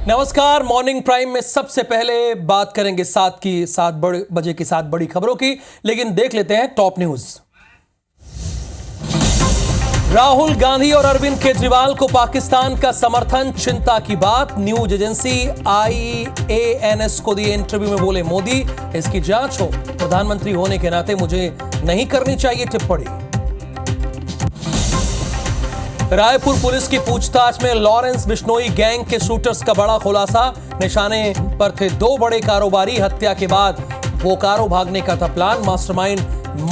नमस्कार। Morning prime में सबसे पहले बात करेंगे 7 बजे की 7 बड़ी खबरों की, लेकिन देख लेते हैं टॉप न्यूज। राहुल गांधी और अरविंद केजरीवाल को पाकिस्तान का समर्थन, चिंता की बात। न्यूज एजेंसी IANS को दिए इंटरव्यू में बोले मोदी, इसकी जांच हो, प्रधानमंत्री होने के नाते मुझे नहीं करनी चाहिए टिप्पणी। रायपुर पुलिस की पूछताछ में लॉरेंस बिश्नोई गैंग के शूटर्स का बड़ा खुलासा। निशाने पर थे 2 बड़े कारोबारी। हत्या के बाद बोकारो भागने का था प्लान। मास्टरमाइंड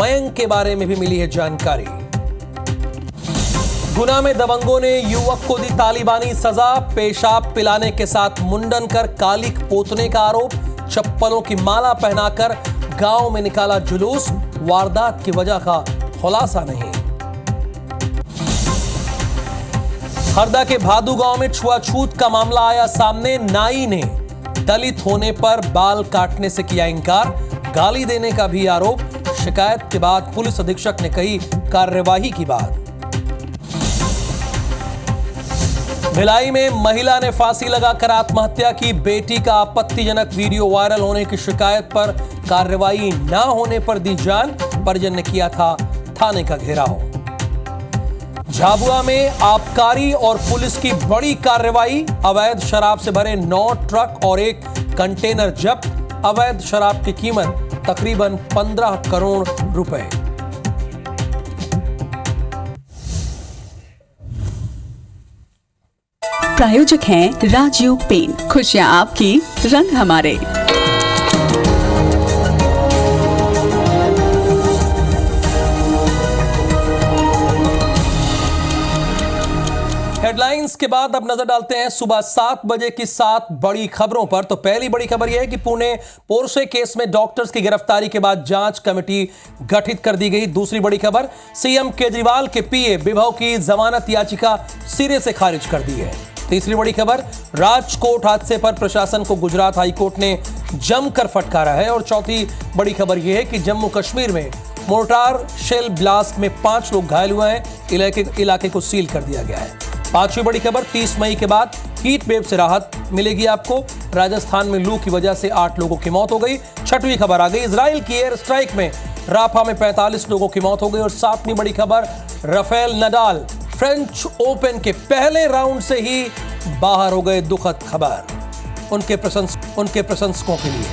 मयंक के बारे में भी मिली है जानकारी। गुना में दबंगों ने युवक को दी तालिबानी सजा। पेशाब पिलाने के साथ मुंडन कर कालिक पोतने का आरोप। चप्पलों की माला पहनाकर गांव में निकाला जुलूस। वारदात की वजह का खुलासा नहीं। हरदा के भादू गांव में छुआछूत का मामला आया सामने। नाई ने दलित होने पर बाल काटने से किया इंकार। गाली देने का भी आरोप। शिकायत के बाद पुलिस अधीक्षक ने कही कार्यवाही की बात। भिलाई में महिला ने फांसी लगाकर आत्महत्या की। बेटी का आपत्तिजनक वीडियो वायरल होने की शिकायत पर कार्रवाई न होने पर दी जान। परिजन ने किया था थाने का घेराव। झाबुआ में आबकारी और पुलिस की बड़ी कार्रवाई। अवैध शराब से भरे 9 ट्रक और 1 कंटेनर जब्त। अवैध शराब की कीमत तकरीबन 15 करोड़ रुपए। प्रायोजक हैं राजयोग पेंट। खुशियां आपकी, रंग हमारे। हेडलाइंस के बाद अब नजर डालते हैं सुबह 7 बजे की 7 बड़ी खबरों पर। तो पहली बड़ी खबर यह है कि पुणे पोर्शे केस में डॉक्टर्स की गिरफ्तारी के बाद जांच कमेटी गठित कर दी गई। दूसरी बड़ी खबर, सीएम केजरीवाल के पीए विभव की जमानत याचिका सिरे से खारिज कर दी है। तीसरी बड़ी खबर, राजकोट हादसे पर प्रशासन को गुजरात हाईकोर्ट ने जमकर फटकारा है। और चौथी बड़ी खबर यह है कि जम्मू कश्मीर में मोर्टार शेल ब्लास्ट में 5 लोग घायल हुए हैं। इलाके को सील कर दिया गया है। पांचवी बड़ी खबर, 30 मई के बाद हीट वेव से राहत मिलेगी आपको। राजस्थान में लू की वजह से 8 लोगों की मौत हो गई। छठवीं खबर आ गई, इजराइल की एयर स्ट्राइक में राफा में 45 लोगों की मौत हो गई। और 7वीं बड़ी खबर, राफेल नडाल फ्रेंच ओपन के पहले राउंड से ही बाहर हो गए। दुखद खबर उनके प्रशंसकों के लिए।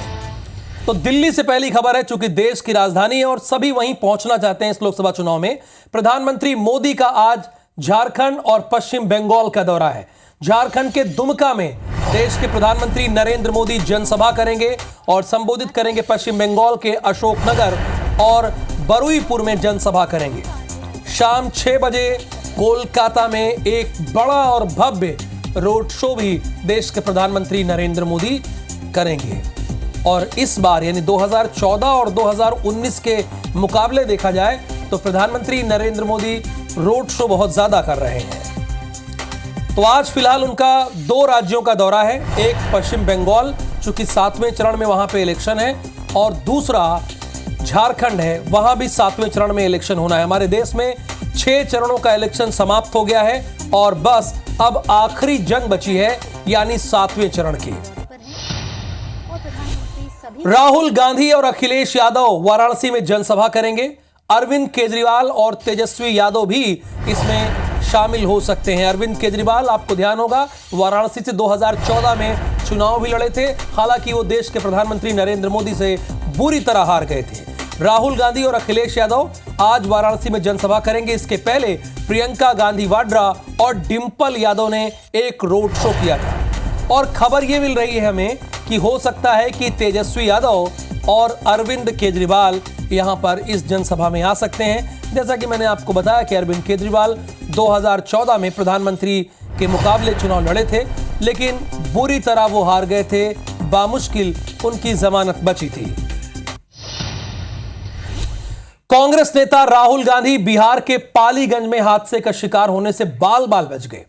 तो दिल्ली से पहली खबर है, चूंकि देश की राजधानी है और सभी वहीं पहुंचना चाहते हैं इस लोकसभा चुनाव में। प्रधानमंत्री मोदी का आज झारखंड और पश्चिम बंगाल का दौरा है। झारखंड के दुमका में देश के प्रधानमंत्री नरेंद्र मोदी जनसभा करेंगे और संबोधित करेंगे। पश्चिम बंगाल के अशोकनगर और बरुईपुर में जनसभा करेंगे। शाम 6 बजे कोलकाता में एक बड़ा और भव्य रोड शो भी देश के प्रधानमंत्री नरेंद्र मोदी करेंगे। और इस बार यानी 2014 और 2019 के मुकाबले देखा जाए तो प्रधानमंत्री नरेंद्र मोदी रोड शो बहुत ज्यादा कर रहे हैं। तो आज फिलहाल उनका 2 राज्यों का दौरा है। एक पश्चिम बंगाल, चूंकि 7वें चरण में वहां पे इलेक्शन है, और दूसरा झारखंड है, वहां भी 7वें चरण में इलेक्शन होना है। हमारे देश में 6 चरणों का इलेक्शन समाप्त हो गया है और बस अब आखिरी जंग बची है, यानी 7वें चरण की। राहुल गांधी और अखिलेश यादव वाराणसी में जनसभा करेंगे। अरविंद केजरीवाल और तेजस्वी यादव भी इसमें शामिल हो सकते हैं। अरविंद केजरीवाल, आपको ध्यान होगा, वाराणसी से 2014 में चुनाव भी लड़े थे। हालांकि वो देश के प्रधानमंत्री नरेंद्र मोदी से बुरी तरह हार गए थे। राहुल गांधी और अखिलेश यादव आज वाराणसी में जनसभा करेंगे। इसके पहले प्रियंका गांधी वाड्रा और डिंपल यादव ने एक रोड शो किया था। और खबर यह मिल रही है हमें कि हो सकता है कि तेजस्वी यादव और अरविंद केजरीवाल यहां पर इस जनसभा में आ सकते हैं। जैसा कि मैंने आपको बताया कि अरविंद केजरीवाल 2014 में प्रधानमंत्री के मुकाबले चुनाव लड़े थे, लेकिन बुरी तरह वो हार गए थे। बामुश्किल उनकी जमानत बची थी। कांग्रेस नेता राहुल गांधी बिहार के पालीगंज में हादसे का शिकार होने से बाल बाल बच गए।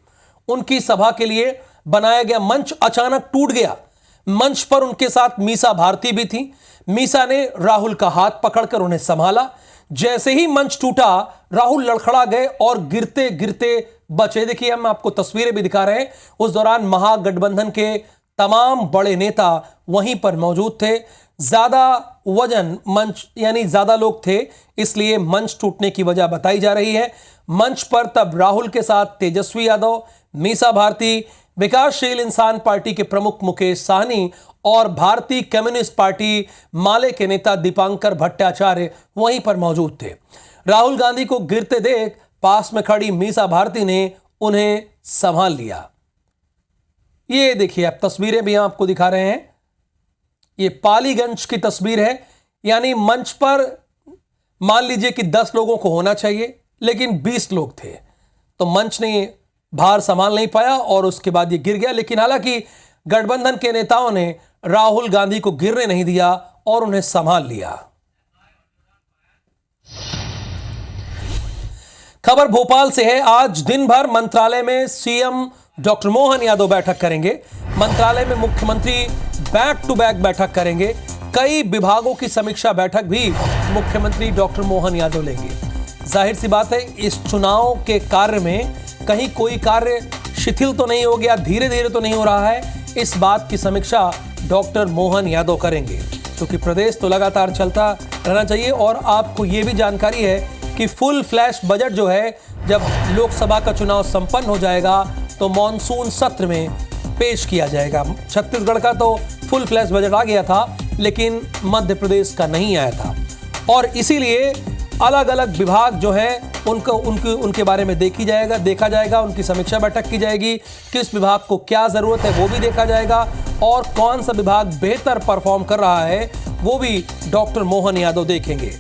उनकी सभा के लिए बनाया गया मंच अचानक टूट गया। मंच पर उनके साथ मीसा भारती भी थी। मीसा ने राहुल का हाथ पकड़कर उन्हें संभाला। जैसे ही मंच टूटा, राहुल लड़खड़ा गए और गिरते गिरते बचे। देखिए, हम आपको तस्वीरें भी दिखा रहे हैं। उस दौरान महागठबंधन के तमाम बड़े नेता वहीं पर मौजूद थे। ज्यादा वजन मंच यानी ज्यादा लोग थे, इसलिए मंच टूटने की वजह बताई जा रही है। मंच पर तब राहुल के साथ तेजस्वी यादव, मीसा भारती, विकासशील इंसान पार्टी के प्रमुख मुकेश साहनी और भारतीय कम्युनिस्ट पार्टी माले के नेता दीपांकर भट्टाचार्य वहीं पर मौजूद थे। राहुल गांधी को गिरते देख पास में खड़ी मीसा भारती ने उन्हें संभाल लिया। ये देखिए, अब तस्वीरें भी हम आपको दिखा रहे हैं। ये पालीगंज की तस्वीर है, यानी मंच पर मान लीजिए कि 10 लोगों को होना चाहिए, लेकिन 20 लोग थे, तो मंच ने भार संभाल नहीं पाया और उसके बाद ये गिर गया। लेकिन हालांकि गठबंधन के नेताओं ने राहुल गांधी को गिरने नहीं दिया और उन्हें संभाल लिया। खबर भोपाल से है। आज दिन भर मंत्रालय में सीएम डॉक्टर मोहन यादव बैठक करेंगे। मंत्रालय में मुख्यमंत्री बैक टू बैक बैठक करेंगे। कई विभागों की समीक्षा बैठक भी मुख्यमंत्री डॉक्टर मोहन यादव लेंगे। जाहिर सी बात है, इस चुनाव के कार्य में कहीं कोई कार्य शिथिल तो नहीं हो गया, धीरे धीरे तो नहीं हो रहा है, इस बात की समीक्षा डॉक्टर मोहन यादव करेंगे, क्योंकि प्रदेश तो लगातार चलता रहना चाहिए। और आपको यह भी जानकारी है कि फुल फ्लैश बजट जो है, जब लोकसभा का चुनाव संपन्न हो जाएगा तो मॉनसून सत्र में पेश किया जाएगा। छत्तीसगढ़ का तो फुल फ्लैश बजट आ गया था, लेकिन मध्य प्रदेश का नहीं आया था, और इसीलिए अलग अलग विभाग जो है उनके बारे में देखा जाएगा, उनकी समीक्षा बैठक की जाएगी। किस विभाग को क्या जरूरत है वो भी देखा जाएगा, और कौन सा विभाग बेहतर परफॉर्म कर रहा है वो भी डॉक्टर मोहन यादव देखेंगे।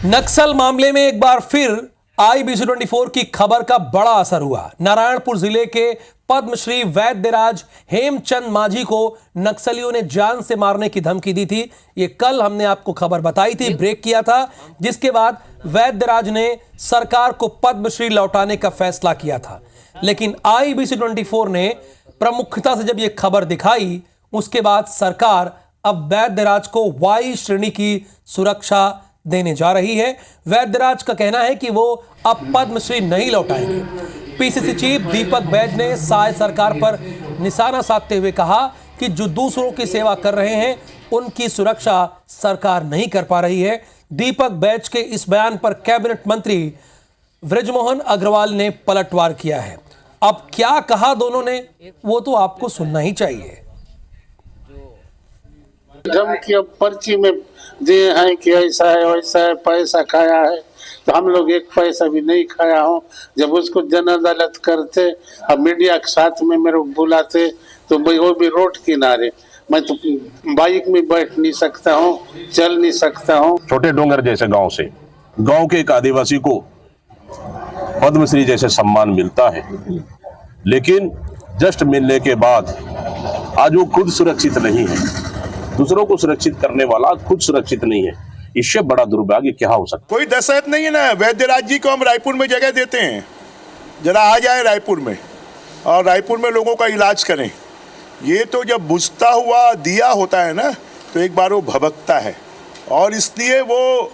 नक्सल मामले में एक बार फिर IBC24 की खबर का बड़ा असर हुआ। नारायणपुर जिले के पद्मश्री वैद्यराज हेमचंद मांझी को नक्सलियों ने जान से मारने की धमकी दी थी। ये कल हमने आपको खबर बताई थी, ब्रेक किया था, जिसके बाद वैद्यराज ने सरकार को पद्मश्री लौटाने का फैसला किया था। लेकिन IBC24 ने प्रमुखता से जब यह खबर दिखाई, उसके बाद सरकार अब वैद्यराज को वाई श्रेणी की सुरक्षा देने जा रही है। वैद्यराज का कहना है कि वो अब पद्मश्री नहीं लौटाएंगे। पीसीसी चीफ दीपक बैज ने साय सरकार पर निशाना साधते हुए कहा कि जो दूसरों की सेवा कर रहे हैं उनकी सुरक्षा सरकार नहीं कर पा रही है। दीपक बैज के इस बयान पर कैबिनेट मंत्री बृजमोहन अग्रवाल ने पलटवार किया है। अब क्या कहा दोनों ने, वो तो आपको सुनना ही चाहिए। धमकी पर्ची में दिए हैं कि ऐसा है वैसा है, पैसा खाया है, तो हम लोग एक पैसा भी नहीं खाया हो। जब उसको जन अदालत करते और मीडिया के साथ में मेरे को बुलाते तो वो भी रोड किनारे, मैं तो बाइक में बैठ नहीं सकता हूँ, चल नहीं सकता हूँ। छोटे डोंगर जैसे गांव से गांव के एक आदिवासी को पद्मश्री जैसे सम्मान मिलता है, लेकिन जस्ट मिलने के बाद आज वो खुद सुरक्षित नहीं है, दूसरों को सुरक्षित करने वाला खुद सुरक्षित नहीं है। इससे बड़ा दुर्भाग्य क्या हो सकता? कोई दशरथ नहीं है ना। वैद्यराज जी को हम रायपुर में जगह देते हैं, जरा आ जाए रायपुर में और रायपुर में लोगों का इलाज करें। ये तो जब बुझता हुआ दिया होता है ना, तो एक बार वो भभकता है, और इसलिए वो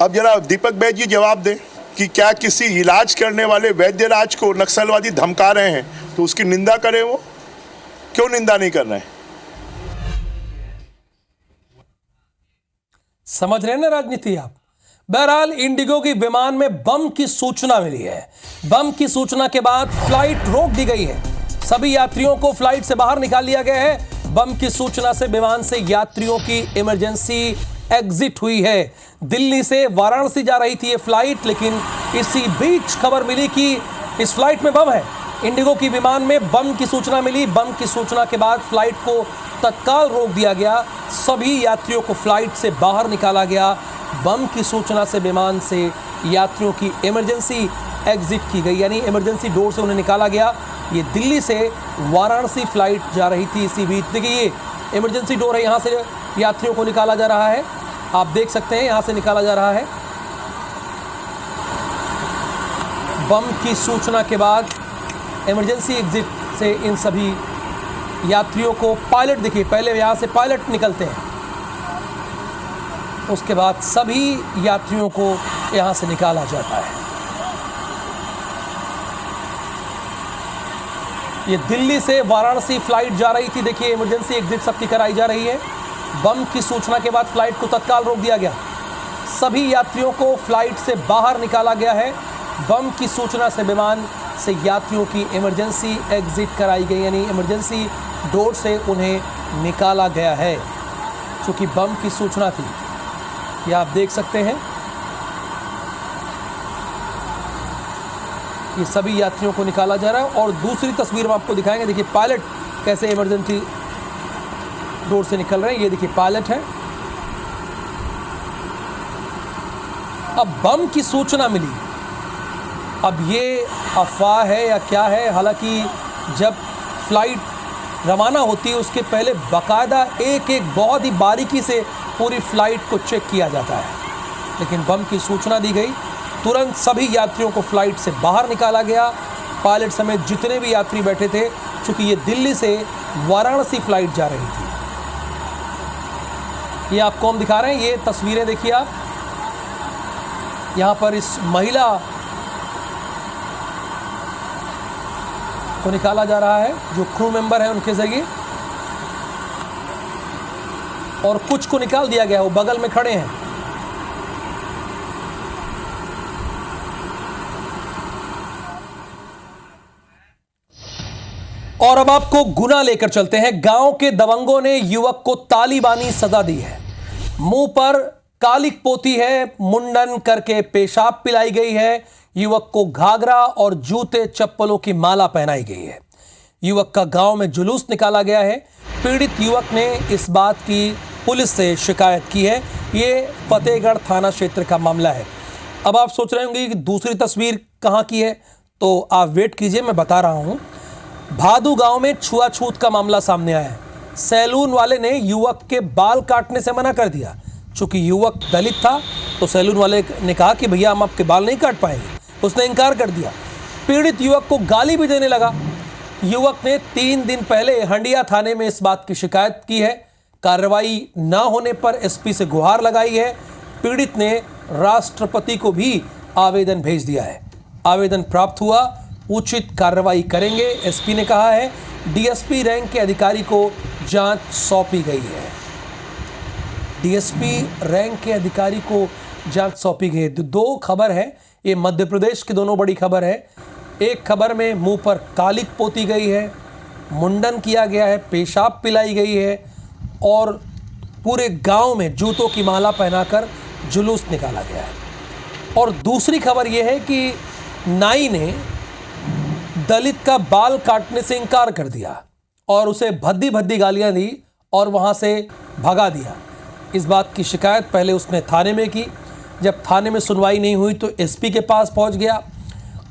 अब जरा दीपक बैज जी जवाब दें कि क्या किसी इलाज करने वाले वैद्यराज को नक्सलवादी धमका रहे हैं तो उसकी निंदा करें। वो क्यों निंदा नहीं कर रहे हैं? समझ रहे हैं ना राजनीति आप। बहरहाल इंडिगो की विमान में बम की सूचना मिली है। बम की सूचना के बाद फ्लाइट रोक दी गई है। सभी यात्रियों को फ्लाइट से बाहर निकाल लिया गया है। बम की सूचना से विमान से यात्रियों की इमरजेंसी एग्जिट हुई है। दिल्ली से वाराणसी जा रही थी ये फ्लाइट, लेकिन इसी बीच खबर मिली कि इस फ्लाइट में बम है। इंडिगो की विमान में बम की सूचना मिली। बम की सूचना के बाद फ्लाइट को तत्काल रोक दिया गया। सभी यात्रियों को फ्लाइट से बाहर निकाला गया। बम की सूचना से विमान से यात्रियों की इमरजेंसी एग्जिट की गई, यानी इमरजेंसी डोर से उन्हें निकाला गया। ये दिल्ली से वाराणसी फ्लाइट जा रही थी। इसी बीच देखिए ये इमरजेंसी डोर है, यहाँ से यात्रियों को निकाला जा रहा है। आप देख सकते हैं यहाँ से निकाला जा रहा है। बम की सूचना के बाद इमरजेंसी एग्जिट से इन सभी यात्रियों को पायलट, देखिए पहले यहाँ से पायलट निकलते हैं, उसके बाद सभी यात्रियों को यहाँ से निकाला जाता है। ये दिल्ली से वाराणसी फ्लाइट जा रही थी। देखिए इमरजेंसी एग्जिट सबकी कराई जा रही है। बम की सूचना के बाद फ्लाइट को तत्काल रोक दिया गया। सभी यात्रियों को फ्लाइट से बाहर निकाला गया है। बम की सूचना से विमान से यात्रियों की इमरजेंसी एग्जिट कराई गई, यानी इमरजेंसी डोर से उन्हें निकाला गया है। चूँकि बम की सूचना थी, ये आप देख सकते हैं। ये सभी यात्रियों को निकाला जा रहा है। और दूसरी तस्वीर हम आपको दिखाएंगे। देखिए पायलट कैसे इमरजेंसी डोर से निकल रहे हैं। ये देखिए पायलट है। अब बम की सूचना मिली, अब ये अफवाह है या क्या है, हालांकि जब फ्लाइट रवाना होती है उसके पहले बाकायदा एक एक बहुत ही बारीकी से पूरी फ्लाइट को चेक किया जाता है। लेकिन बम की सूचना दी गई, तुरंत सभी यात्रियों को फ्लाइट से बाहर निकाला गया। पायलट समेत जितने भी यात्री बैठे थे, चूँकि ये दिल्ली से वाराणसी फ्लाइट जा रही थी। ये आपको हम दिखा रहे हैं, ये तस्वीरें देखिए आप। यहाँ पर इस महिला को निकाला जा रहा है, जो क्रू मेंबर है उनके जरिए, और कुछ को निकाल दिया गया, वो बगल में खड़े हैं। और अब आपको गुना लेकर चलते हैं। गांव के दबंगों ने युवक को तालिबानी सजा दी है। मुंह पर कालिक पोती है, मुंडन करके पेशाब पिलाई गई है। युवक को घाघरा और जूते चप्पलों की माला पहनाई गई है। युवक का गांव में जुलूस निकाला गया है। पीड़ित युवक ने इस बात की पुलिस से शिकायत की है। ये फतेहगढ़ थाना क्षेत्र का मामला है। अब आप सोच रहे होंगे कि दूसरी तस्वीर कहाँ की है, तो आप वेट कीजिए, मैं बता रहा हूँ। भादू गांव में छुआछूत का मामला सामने आया है। सैलून वाले ने युवक के बाल काटने से मना कर दिया। चूंकि युवक दलित था तो सैलून वाले ने कहा कि भैया हम आपके बाल नहीं काट पाएंगे, उसने इनकार कर दिया। पीड़ित युवक को गाली भी देने लगा। युवक ने 3 दिन पहले हंडिया थाने में इस बात की शिकायत की है। कार्रवाई न होने पर एसपी से गुहार लगाई है। पीड़ित ने राष्ट्रपति को भी आवेदन भेज दिया है। आवेदन प्राप्त हुआ, उचित कार्रवाई करेंगे, एसपी ने कहा है। डीएसपी रैंक के अधिकारी को जांच सौंपी गई है। डीएसपी रैंक के अधिकारी को जांच सौंपी गई है। 2 खबर है, ये मध्य प्रदेश की दोनों बड़ी खबर है। एक खबर में मुंह पर कालिक पोती गई है, मुंडन किया गया है, पेशाब पिलाई गई है, और पूरे गांव में जूतों की माला पहनाकर जुलूस निकाला गया है। और दूसरी खबर यह है कि नाई ने दलित का बाल काटने से इनकार कर दिया और उसे भद्दी भद्दी गालियां दी और वहां से भगा दिया। इस बात की शिकायत पहले उसने थाने में की। जब थाने में सुनवाई नहीं हुई तो एसपी के पास पहुंच गया।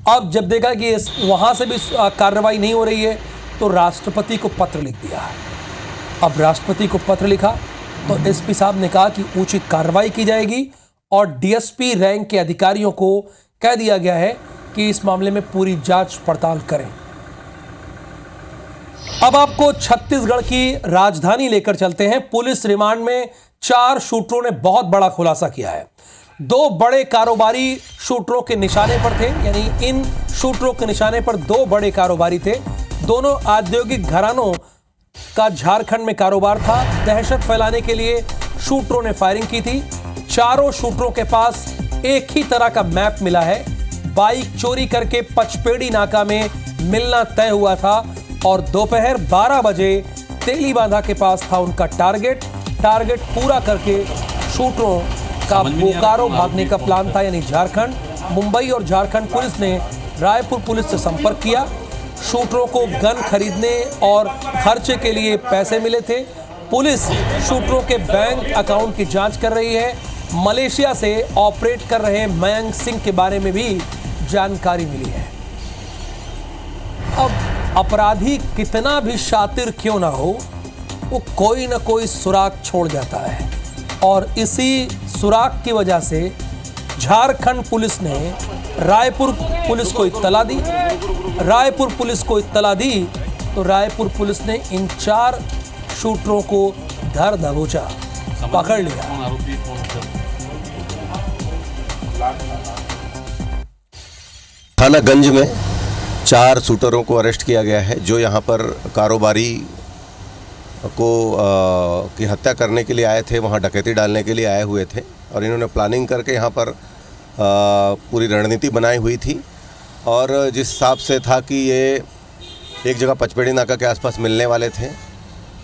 अब जब देखा कि वहां से भी कार्रवाई नहीं हो रही है तो राष्ट्रपति को पत्र लिख दिया। अब राष्ट्रपति को पत्र लिखा तो एसपी साहब ने कहा कि उचित कार्रवाई की जाएगी और डीएसपी रैंक के अधिकारियों को कह दिया गया है कि इस मामले में पूरी जांच पड़ताल करें। अब आपको छत्तीसगढ़ की राजधानी लेकर चलते हैं। पुलिस रिमांड में 4 शूटरों ने बहुत बड़ा खुलासा किया है। 2 बड़े कारोबारी शूटरों के निशाने पर थे, यानी इन शूटरों के निशाने पर 2 बड़े कारोबारी थे। दोनों औद्योगिक घरानों का झारखंड में कारोबार था। दहशत फैलाने के लिए शूटरों ने फायरिंग की थी। चारों शूटरों के पास एक ही तरह का मैप मिला है। बाइक चोरी करके पचपेड़ी नाका में मिलना तय हुआ था और दोपहर 12 बजे तेलीबांधा के पास था उनका टारगेट पूरा करके शूटरों का बोकारो भागने का प्लान था, यानी झारखंड। मुंबई और झारखंड पुलिस ने रायपुर पुलिस से संपर्क किया। शूटरों को गन खरीदने और खर्चे के लिए पैसे मिले थे। पुलिस शूटरों के बैंक अकाउंट की जांच कर रही है। मलेशिया से ऑपरेट कर रहे मयंक सिंह के बारे में भी जानकारी मिली है। अब अपराधी कितना भी शातिर क्यों ना हो, वो कोई ना कोई सुराग छोड़ जाता है और इसी सुराग की वजह से झारखंड पुलिस ने रायपुर पुलिस को इत्तला दी। रायपुर पुलिस को इत्तला दी तो रायपुर पुलिस ने इन 4 शूटरों को धर दबोचा, पकड़ लिया। थाना गंज में 4 शूटरों को अरेस्ट किया गया है जो यहाँ पर कारोबारी को की हत्या करने के लिए आए थे, वहाँ डकैती डालने के लिए आए हुए थे और इन्होंने प्लानिंग करके यहाँ पर पूरी रणनीति बनाई हुई थी। और जिस हिसाब से था कि ये एक जगह पचपेड़ी नाका के आसपास मिलने वाले थे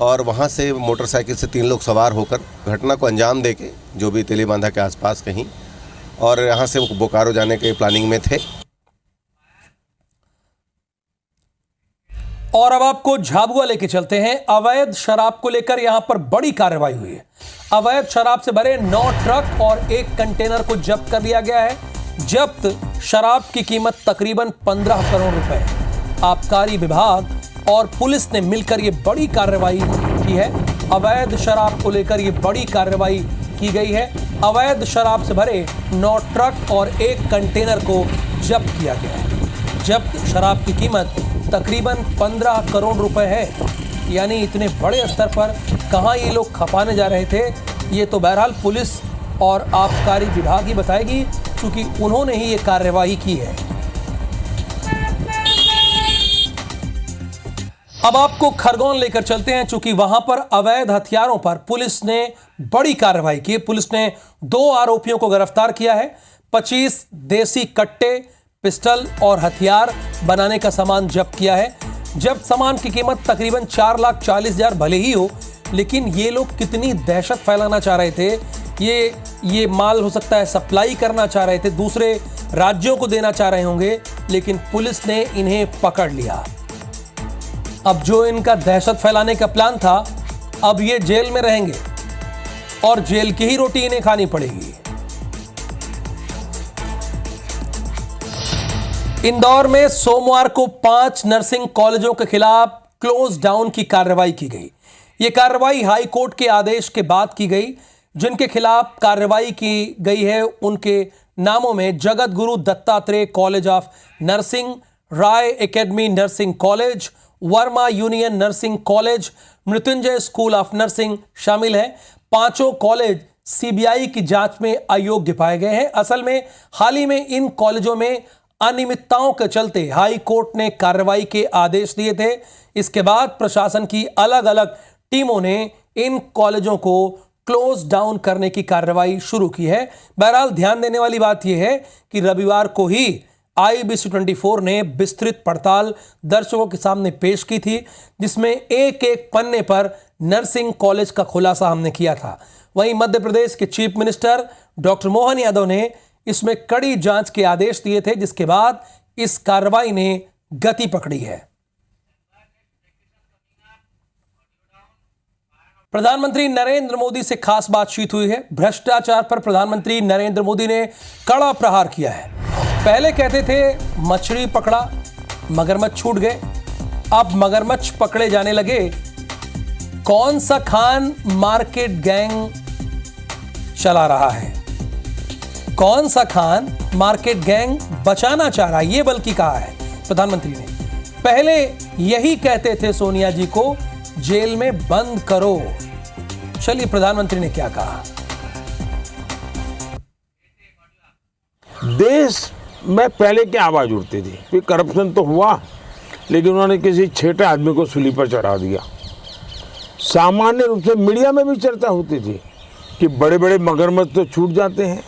और वहाँ से मोटरसाइकिल से 3 लोग सवार होकर घटना को अंजाम देके जो भी तेलीबांधा के आसपास कहीं और यहाँ से बोकारो जाने के प्लानिंग में थे। और अब आपको झाबुआ लेके चलते हैं। अवैध शराब को लेकर यहां पर बड़ी कार्रवाई हुई है। अवैध शराब से भरे 9 ट्रक और 1 कंटेनर को जब्त कर लिया गया है। जब्त शराब की कीमत तकरीबन 15 करोड़ रुपए है। आबकारी विभाग और पुलिस ने मिलकर यह बड़ी कार्रवाई की है। अवैध शराब को लेकर यह बड़ी कार्रवाई की गई है। अवैध शराब से भरे 9 ट्रक और 1 कंटेनर को जब्त किया गया है। जब्त शराब की कीमत तकरीबन 15 करोड़ रुपए है। यानी इतने बड़े स्तर पर कहां ये लोग खपाने जा रहे थे, ये तो बहरहाल पुलिस और आबकारी विभाग ही बताएगी, क्योंकि उन्होंने ही ये कार्रवाई की है। अब आपको खरगोन लेकर चलते हैं, चूंकि वहां पर अवैध हथियारों पर पुलिस ने बड़ी कार्रवाई की। पुलिस ने 2 आरोपियों को गिरफ्तार किया है। 25 देसी कट्टे, पिस्टल और हथियार बनाने का सामान जब्त किया है। जब्त सामान की कीमत तकरीबन 4,40,000 भले ही हो, लेकिन ये लोग कितनी दहशत फैलाना चाह रहे थे। ये माल हो सकता है सप्लाई करना चाह रहे थे, दूसरे राज्यों को देना चाह रहे होंगे, लेकिन पुलिस ने इन्हें पकड़ लिया। अब जो इनका दहशत फैलाने का प्लान था, अब ये जेल में रहेंगे और जेल की ही रोटी इन्हें खानी पड़ेगी। इंदौर में सोमवार को 5 नर्सिंग कॉलेजों के खिलाफ क्लोज डाउन की कार्रवाई की गई। यह कार्रवाई हाई कोर्ट के आदेश के बाद की गई। जिनके खिलाफ कार्रवाई की गई है उनके नामों में Jagat Guru Dattatreya college of nursing, Rai academy nursing college, Verma union nursing college, Mrityunjay school of nursing शामिल हैं। 5 कॉलेज सीबीआई की जांच में अयोग्य पाए गए हैं। असल में हाल ही में इन कॉलेजों में अनियमितताओं के चलते हाई कोर्ट ने कार्रवाई के आदेश दिए थे। इसके बाद प्रशासन की अलग अलग टीमों ने इन कॉलेजों को क्लोज डाउन करने की कार्रवाई शुरू की है। बहरहाल ध्यान देने वाली बात यह है कि रविवार को ही IBC 24 ने विस्तृत पड़ताल दर्शकों के सामने पेश की थी, जिसमें एक पन्ने पर नर्सिंग कॉलेज का खुलासा हमने किया था। वहीं मध्य प्रदेश के chief minister doctor Mohan Yadav ने इसमें कड़ी जांच के आदेश दिए थे, जिसके बाद इस कार्रवाई ने गति पकड़ी है। प्रधानमंत्री नरेंद्र मोदी से खास बातचीत हुई है। भ्रष्टाचार पर प्रधानमंत्री नरेंद्र मोदी ने कड़ा प्रहार किया है। पहले कहते थे मछली पकड़ा, मगरमच्छ छूट गए, अब मगरमच्छ पकड़े जाने लगे। कौन सा खान मार्केट गैंग चला रहा है, कौन सा खान मार्केट गैंग बचाना चाह रहा है, यह बल्कि कहा है प्रधानमंत्री ने। पहले यही कहते थे सोनिया जी को जेल में बंद करो। चलिए प्रधानमंत्री ने क्या कहा। देश में पहले क्या आवाज उठती थी कि करप्शन तो हुआ, लेकिन उन्होंने किसी छेटे आदमी को सूली पर चढ़ा दिया। सामान्य रूप से मीडिया में भी चर्चा होती थी कि बड़े बड़े मगरमच्छ तो छूट जाते हैं,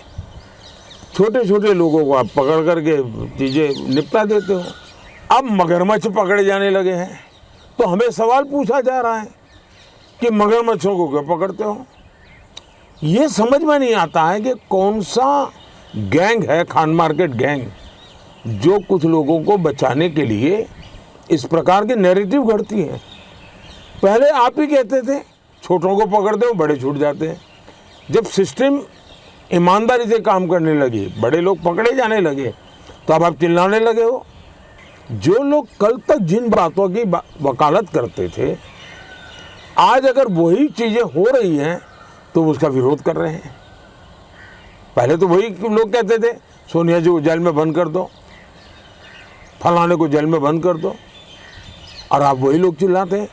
छोटे छोटे लोगों को आप पकड़ करके चीज़ें निपटा देते हो। अब मगरमच्छ पकड़े जाने लगे हैं, तो हमें सवाल पूछा जा रहा है कि मगरमच्छों को क्यों पकड़ते हो। ये समझ में नहीं आता है कि कौन सा गैंग है खान मार्केट गैंग जो कुछ लोगों को बचाने के लिए इस प्रकार के नैरेटिव घड़ती है। पहले आप ही कहते थे छोटों को पकड़ते हो, बड़े छूट जाते हैं। जब सिस्टम ईमानदारी से काम करने लगी, बड़े लोग पकड़े जाने लगे, तो अब आप चिल्लाने लगे हो। जो लोग कल तक जिन बातों की वकालत करते थे, आज अगर वही चीज़ें हो रही हैं तो उसका विरोध कर रहे हैं। पहले तो वही लोग कहते थे सोनिया जी को जेल में बंद कर दो, फलाने को जेल में बंद कर दो, और आप वही लोग चिल्लाते हैं।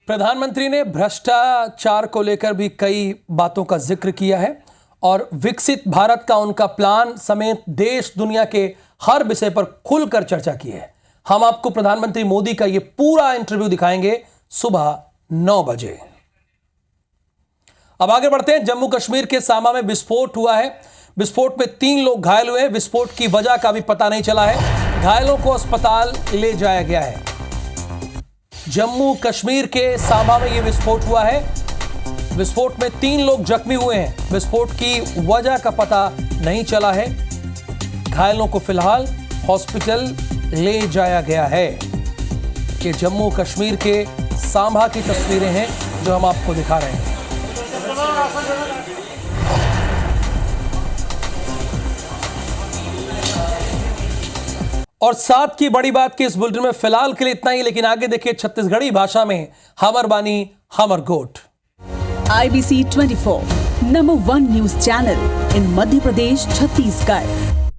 प्रधानमंत्री ने भ्रष्टाचार को लेकर भी कई बातों का जिक्र किया है और विकसित भारत का उनका प्लान समेत देश दुनिया के हर विषय पर खुलकर चर्चा की है। हम आपको प्रधानमंत्री मोदी का यह पूरा इंटरव्यू दिखाएंगे सुबह 9 बजे। अब आगे बढ़ते हैं। जम्मू कश्मीर के सामा में विस्फोट हुआ है। विस्फोट में 3 लोग घायल हुए। विस्फोट की वजह का भी पता नहीं चला है। घायलों को अस्पताल ले जाया गया है। जम्मू कश्मीर के सामा में यह विस्फोट हुआ है। विस्फोट में 3 लोग जख्मी हुए हैं। विस्फोट की वजह का पता नहीं चला है। घायलों को फिलहाल हॉस्पिटल ले जाया गया है। ये जम्मू कश्मीर के सांभा की तस्वीरें हैं जो हम आपको दिखा रहे हैं। और साथ की बड़ी बात की इस बुलेटिन में फिलहाल के लिए इतना ही, लेकिन आगे देखिए छत्तीसगढ़ी भाषा में हमर बानी हमर गोट। IBC 24 number 1 news channel in Madhya Pradesh Chhattisgarh.